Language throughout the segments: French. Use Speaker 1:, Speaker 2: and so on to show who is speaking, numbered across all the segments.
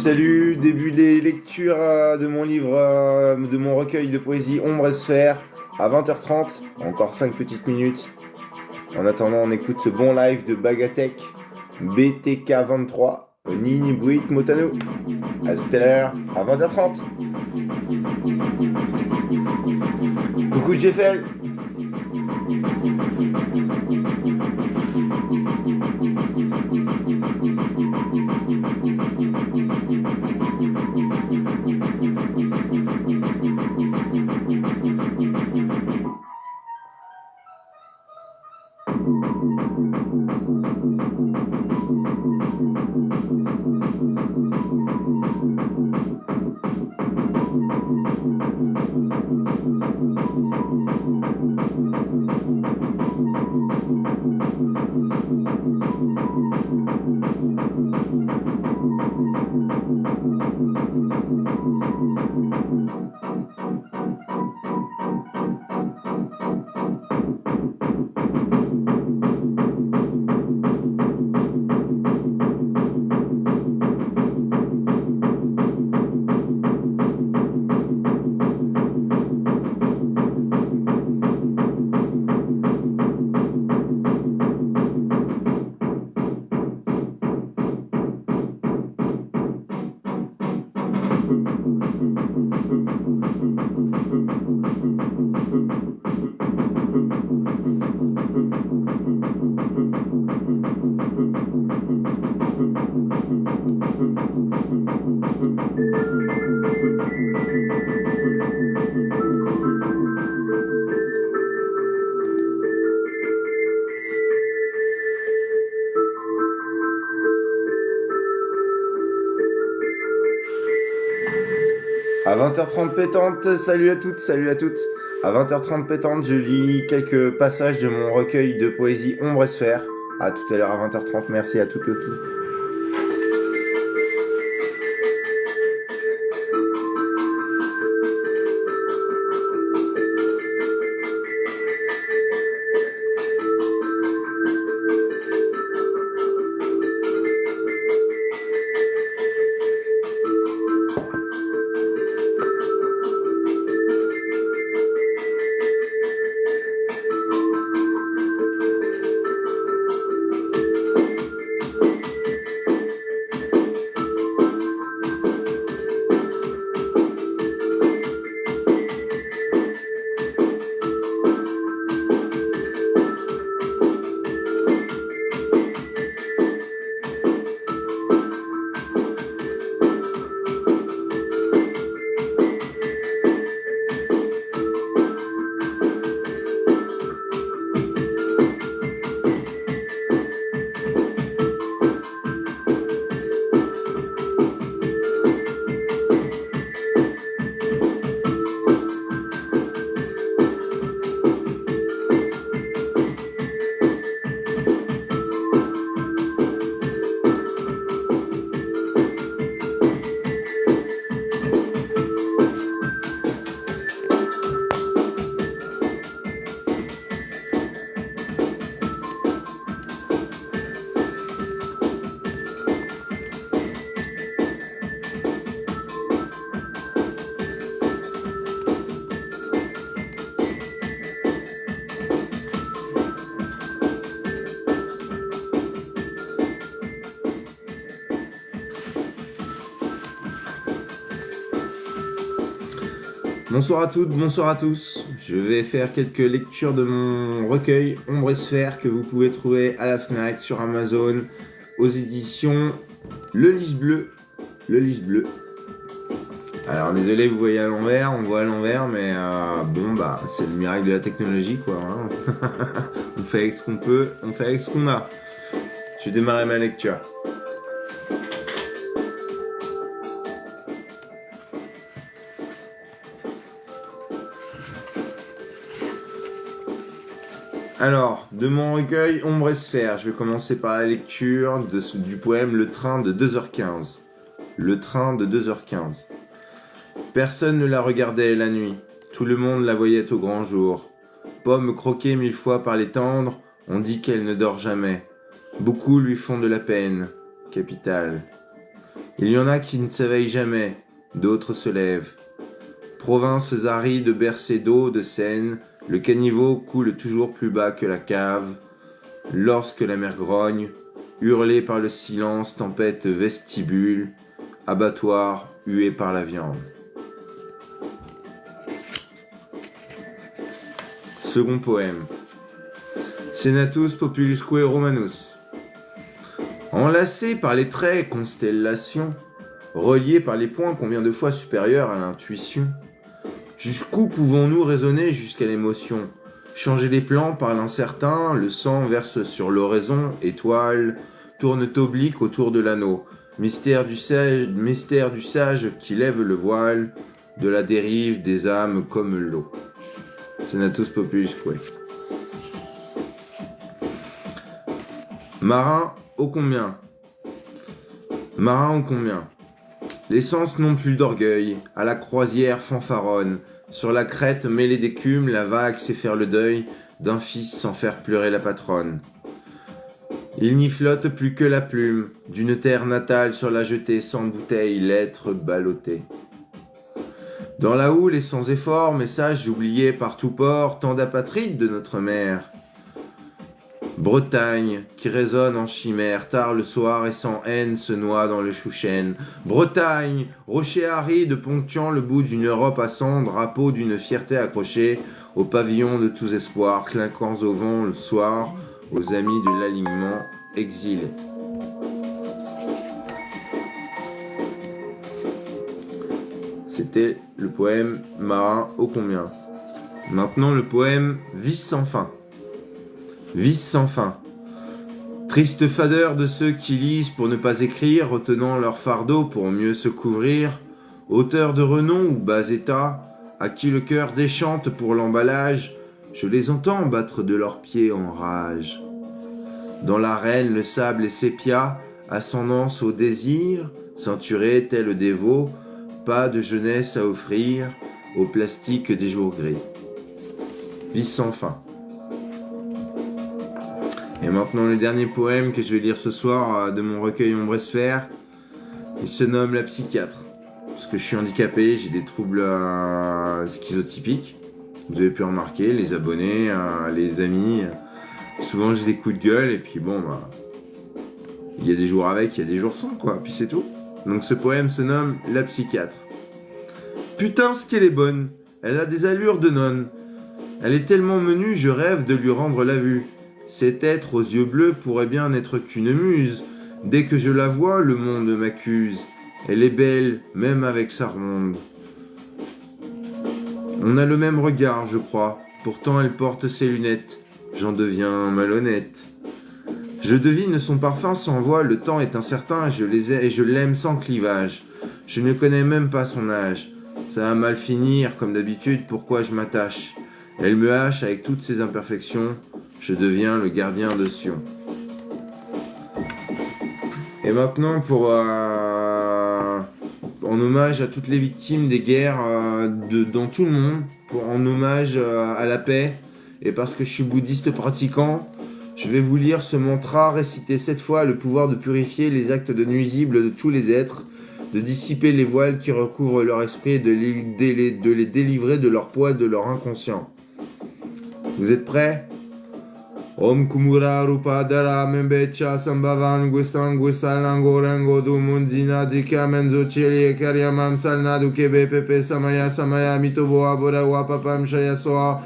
Speaker 1: Salut, début des lectures de mon livre, de mon recueil de poésie Ombre et Sphère à 20h30, encore 5 petites minutes. En attendant, on écoute ce bon live de Bagatech BTK23, Nini Bruit Motano. À tout à l'heure, à 20h30. Coucou Jeffel. À 20h30 pétante, salut à toutes, salut à toutes. À 20h30 pétante, je lis quelques passages de mon recueil de poésie Ombre et Sphère. À tout à l'heure à 20h30, merci à toutes et à toutes. Bonsoir à toutes, bonsoir à tous. Je vais faire quelques lectures de mon recueil Ombre et Sphère que vous pouvez trouver à la Fnac, sur Amazon, aux éditions Le Lys Bleu. Le Lys Bleu. Alors désolé, vous voyez à l'envers, on voit à l'envers, mais c'est le miracle de la technologie quoi. Hein. On fait avec ce qu'on peut, on fait avec ce qu'on a. Je vais démarrer ma lecture. Alors, de mon recueil Ombre et Sphère, je vais commencer par la lecture du poème Le Train de 2h15. Le Train de 2h15. Personne ne la regardait la nuit, tout le monde la voyait au grand jour. Pomme croquée 1000 fois par les tendres, on dit qu'elle ne dort jamais. Beaucoup lui font de la peine, capitale. Il y en a qui ne s'éveillent jamais, d'autres se lèvent. Provinces arides bercées d'eau, de Seine, le caniveau coule toujours plus bas que la cave. Lorsque la mer grogne, hurlée par le silence, tempête vestibule, abattoir hué par la viande. Second poème. Senatus populusque Romanus. Enlacés par les traits constellations, reliés par les points combien de fois supérieurs à l'intuition, jusqu'où pouvons-nous raisonner jusqu'à l'émotion? Changer les plans par l'incertain, le sang verse sur l'oraison, étoiles tournent obliques autour de l'anneau, mystère du sage qui lève le voile, de la dérive des âmes comme l'eau. Senatus populusque. Marin ô combien? Marin ô combien? L'essence non plus d'orgueil, à la croisière fanfaronne, sur la crête mêlée d'écume, la vague sait faire le deuil d'un fils sans faire pleurer la patronne. Il n'y flotte plus que la plume d'une terre natale sur la jetée sans bouteille, lettre ballottée. Dans la houle et sans effort, messages oubliés par tout port, tant d'apatrides de notre mère. Bretagne, qui résonne en chimère, tard le soir et sans haine se noie dans le chouchen. Bretagne, rocher aride ponctuant le bout d'une Europe à cendre, drapeau d'une fierté accrochée au pavillon de tous espoirs, clinquant au vent le soir, aux amis de l'alignement exilés. C'était le poème Marin ô combien. Maintenant le poème Vice sans fin. Vice sans fin. Triste fadeur de ceux qui lisent pour ne pas écrire, retenant leur fardeau pour mieux se couvrir, auteurs de renom ou bas état, à qui le cœur déchante pour l'emballage, je les entends battre de leurs pieds en rage. Dans l'arène, le sable est sépia, ascendance au désir, ceinturé tel dévot, pas de jeunesse à offrir, au plastique des jours gris. Vice sans fin. Et maintenant le dernier poème que je vais lire ce soir de mon recueil Ombre et Sphère, il se nomme La psychiatre. Parce que je suis handicapé, j'ai des troubles schizotypiques. Vous avez pu remarquer, les abonnés, les amis, souvent j'ai des coups de gueule et puis bon, il y a des jours avec, il y a des jours sans quoi, puis c'est tout. Donc ce poème se nomme La psychiatre. Putain ce qu'elle est bonne, elle a des allures de nonne. Elle est tellement menue, je rêve de lui rendre la vue. Cet être aux yeux bleus pourrait bien n'être qu'une muse. Dès que je la vois, le monde m'accuse. Elle est belle, même avec sa ronde. On a le même regard, je crois. Pourtant, elle porte ses lunettes. J'en deviens malhonnête. Je devine son parfum sans voile. Le temps est incertain et je l'aime sans clivage. Je ne connais même pas son âge. Ça va mal finir, comme d'habitude, pourquoi je m'attache? Elle me hache avec toutes ses imperfections. Je deviens le gardien de Sion. Et maintenant, en hommage à toutes les victimes des guerres dans tout le monde, en hommage à la paix, et parce que je suis bouddhiste pratiquant, je vais vous lire ce mantra récité 7 fois, le pouvoir de purifier les actes de nuisibles de tous les êtres, de dissiper les voiles qui recouvrent leur esprit et de les délivrer de leur poids, de leur inconscient. Vous êtes prêts? Om Kumura Rupa Dara Membecha Sambavan Gustan Gustalango Rango Du Munzina Dika Menzo Chili Karyamam Salna Dukebe Pepe Samaya Samaya Mitoboa Borawa Papam Shayasoa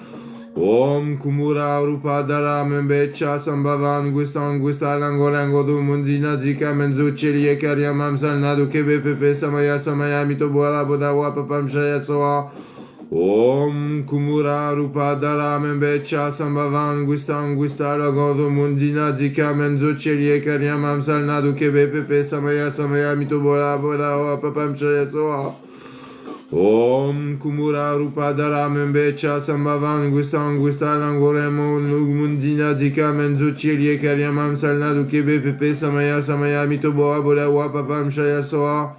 Speaker 1: Om Kumura Rupa Dara Membecha Sambavan Gustan Gustalango Rango Du Munzina Dika Menzo Chili Karyamam Salna Dukebe Pepe Samaya Samaya Mitoboa Borawa Papam Shayasoa Om Kumura Rupa Dara Membecha Sambavan Gustan Gustalago Mundina Dika Menzo Chelie Karyamam Salna Dukebe Pepe Samaya Samaya Mitobola Bola Papam Chayasoa Om Kumura Rupa Dara Membecha Sambavan Gustan Gustalangoremo Mundina Dika Menzo Chelie Karyamam Salna Dukebe Pepe Samaya Samaya Mitobola Bola Papam Chayasoa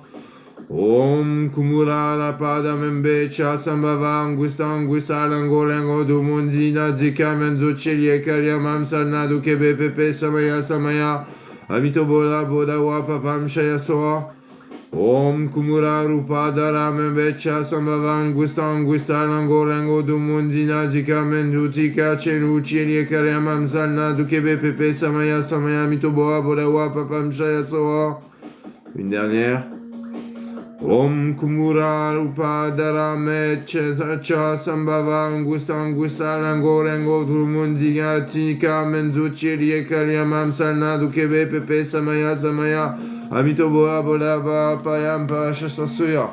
Speaker 1: Om Kumura la pada membecha sambava angusta langolengo du munzina zika menzo chelie karyamam salna du kebe pepe samaya samaya amito bola boda wa papam shayasoa Om Kumura Rupa Dharame Vecha Sambhavan Gustam Gustalango Lango Dumundina Jika Menjutika Chelu Chili Karyamam Salna Dukebe Pepe Samaya Samaya Mitoboa Bodawa Papam Shaya Soa. Une dernière. Om Kumura Rupa Dharame Vecha Sambhavan Gustam Gustalango Lango Dumundina Jika Menjutika Karyamam Salna Dukebe Pepe Samaya Samaya Amitoboa, Bolava, Payam, Parachasasuya.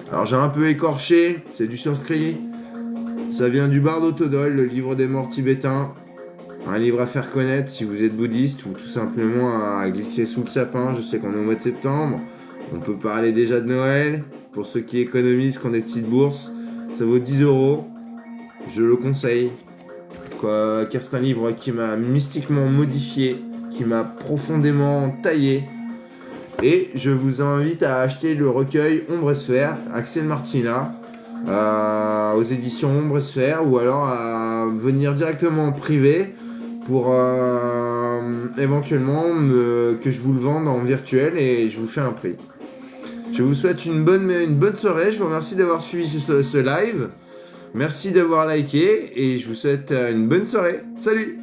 Speaker 1: Alors j'ai un peu écorché, c'est du sanskrit. Ça vient du Bardo Todol, le livre des morts tibétains. Un livre à faire connaître si vous êtes bouddhiste ou tout simplement à glisser sous le sapin. Je sais qu'on est au mois de septembre. On peut parler déjà de Noël. Pour ceux qui économisent, qui ont des petites bourses, ça vaut 10 €. Je le conseille. Car c'est un livre qui m'a mystiquement modifié, qui m'a profondément taillé. Et je vous invite à acheter le recueil Ombre et Sphère, Axel Martina, aux éditions Ombre et Sphère, ou alors à venir directement en privé pour éventuellement que je vous le vende en virtuel et je vous fais un prix. Je vous souhaite une bonne soirée, je vous remercie d'avoir suivi ce live, merci d'avoir liké et je vous souhaite une bonne soirée. Salut!